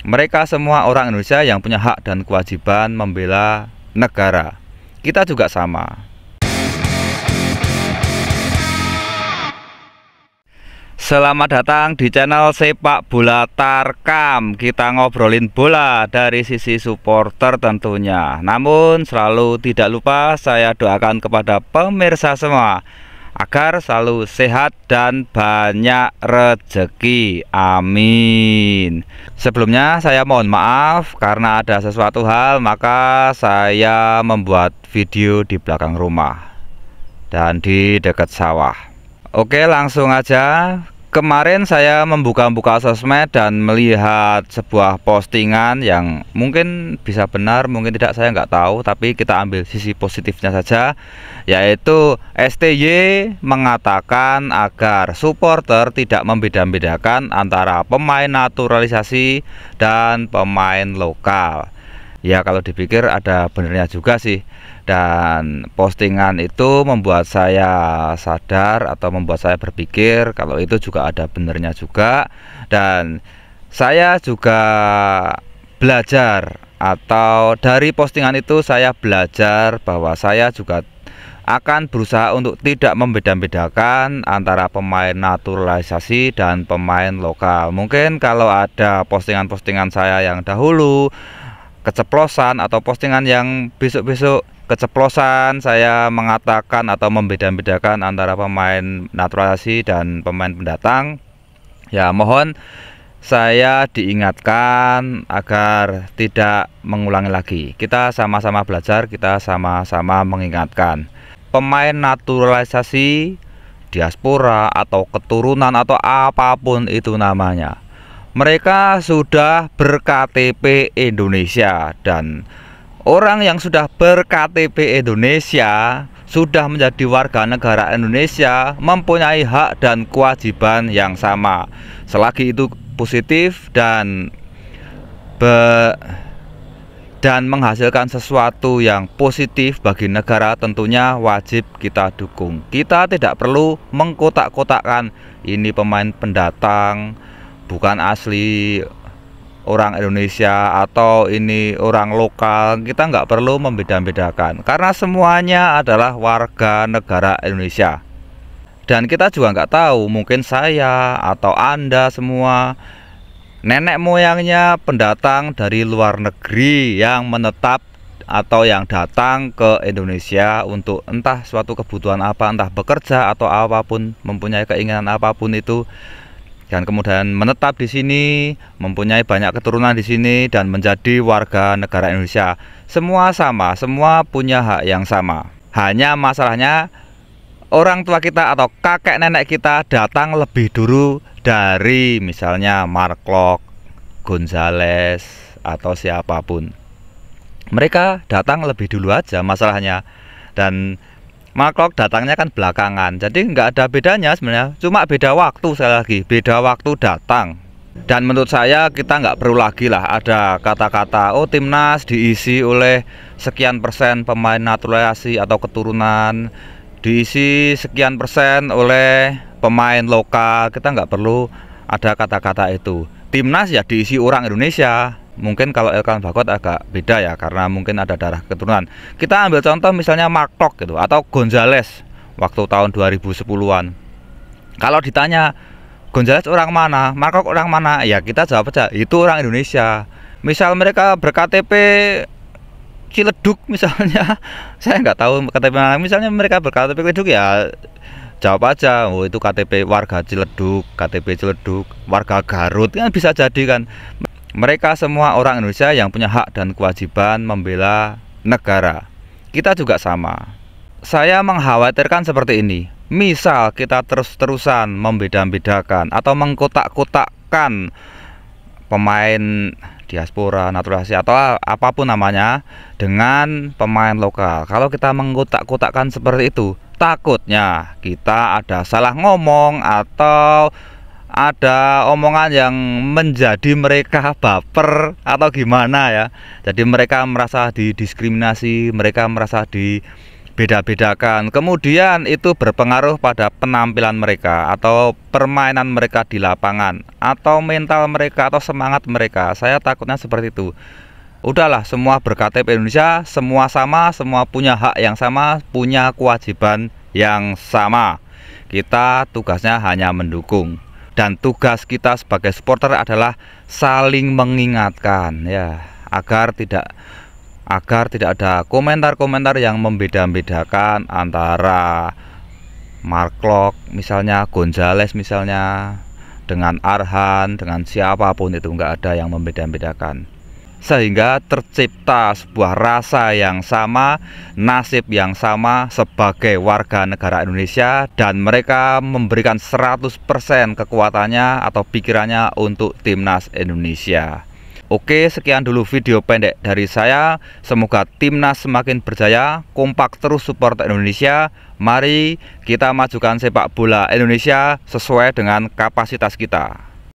Mereka semua orang Indonesia yang punya hak dan kewajiban membela negara. Kita juga sama. Selamat datang di channel Sepak Bola Tarkam. Kita ngobrolin bola dari sisi supporter tentunya. Namun selalu tidak lupa saya doakan kepada pemirsa semua agar selalu sehat dan banyak rezeki. Amin. Sebelumnya saya mohon maaf karena ada sesuatu hal, maka saya membuat video di belakang rumah dan di dekat sawah. Oke, langsung aja. Kemarin saya membuka-buka sosmed dan melihat sebuah postingan yang mungkin bisa benar, mungkin tidak, saya nggak tahu. Tapi kita ambil sisi positifnya saja, yaitu STY mengatakan agar supporter tidak membeda-bedakan antara pemain naturalisasi dan pemain lokal. Ya, kalau dipikir ada benernya juga sih. Dan postingan itu membuat saya sadar atau membuat saya berpikir kalau itu juga ada benernya juga. Dan saya juga belajar, atau dari postingan itu saya belajar bahwa saya juga akan berusaha untuk tidak membeda-bedakan antara pemain naturalisasi dan pemain lokal. Mungkin kalau ada postingan-postingan saya yang dahulu keceplosan, atau postingan yang besok-besok keceplosan saya mengatakan atau membeda-bedakan antara pemain naturalisasi dan pemain pendatang, ya mohon saya diingatkan agar tidak mengulangi lagi. Kita sama-sama belajar, kita sama-sama mengingatkan. Pemain naturalisasi, diaspora atau keturunan atau apapun itu namanya, mereka sudah ber-KTP Indonesia, dan orang yang sudah ber-KTP Indonesia sudah menjadi warga negara Indonesia, mempunyai hak dan kewajiban yang sama. Selagi itu positif dan menghasilkan sesuatu yang positif bagi negara, tentunya wajib kita dukung. Kita tidak perlu mengkotak-kotakkan ini pemain pendatang, bukan asli orang Indonesia, atau ini orang lokal. Kita nggak perlu membeda-bedakan karena semuanya adalah warga negara Indonesia. Dan kita juga nggak tahu, mungkin saya atau Anda semua nenek moyangnya pendatang dari luar negeri yang menetap atau yang datang ke Indonesia untuk entah suatu kebutuhan apa, entah bekerja atau apapun, mempunyai keinginan apapun itu, dan kemudian menetap di sini, mempunyai banyak keturunan di sini, dan menjadi warga negara Indonesia. Semua sama, semua punya hak yang sama. Hanya masalahnya orang tua kita atau kakek nenek kita datang lebih dulu dari misalnya Mark Klok, Gonzales, atau siapapun. Mereka datang lebih dulu aja masalahnya. Dan Mark Klok datangnya kan belakangan, jadi nggak ada bedanya sebenarnya, cuma beda waktu. Sekali lagi, beda waktu datang. Dan menurut saya kita nggak perlu lagi lah ada kata-kata oh timnas diisi oleh sekian persen pemain naturalisasi atau keturunan, diisi sekian persen oleh pemain lokal. Kita nggak perlu ada kata-kata itu. Timnas ya diisi orang Indonesia. Mungkin kalau Elkan Bagot agak beda ya, karena mungkin ada darah keturunan. Kita ambil contoh misalnya Mark Klok gitu, atau Gonzales waktu tahun 2010-an. Kalau ditanya Gonzales orang mana, Mark Klok orang mana, ya kita jawab aja itu orang Indonesia. Misal mereka ber-KTP Ciledug misalnya, saya nggak tahu KTP mana, misalnya mereka ber-KTP Ciledug, ya jawab aja oh itu KTP warga Ciledug, KTP Ciledug, warga Garut, kan bisa jadi kan. Mereka semua orang Indonesia yang punya hak dan kewajiban membela negara. Kita juga sama. Saya mengkhawatirkan seperti ini. Misal kita terus-terusan membeda-bedakan atau mengkotak-kotakkan pemain diaspora, naturalisasi, atau apapun namanya dengan pemain lokal. Kalau kita mengkotak-kotakkan seperti itu, takutnya kita ada salah ngomong atau ada omongan yang menjadi mereka baper atau gimana ya. Jadi mereka merasa didiskriminasi, mereka merasa beda-bedakan. Kemudian itu berpengaruh pada penampilan mereka atau permainan mereka di lapangan atau mental mereka atau semangat mereka. Saya takutnya seperti itu. Udahlah, semua berKTP Indonesia, semua sama, semua punya hak yang sama, punya kewajiban yang sama. Kita tugasnya hanya mendukung. Dan tugas kita sebagai supporter adalah saling mengingatkan ya, agar tidak ada komentar-komentar yang membeda-bedakan antara Mark Klok misalnya, Gonzales misalnya, dengan Arhan, dengan siapapun itu, nggak ada yang membeda-bedakan, sehingga tercipta sebuah rasa yang sama, nasib yang sama sebagai warga negara Indonesia, dan mereka memberikan 100% kekuatannya atau pikirannya untuk timnas Indonesia. Oke, sekian dulu video pendek dari saya. Semoga timnas semakin berjaya, kompak terus support Indonesia. Mari kita majukan sepak bola Indonesia sesuai dengan kapasitas kita.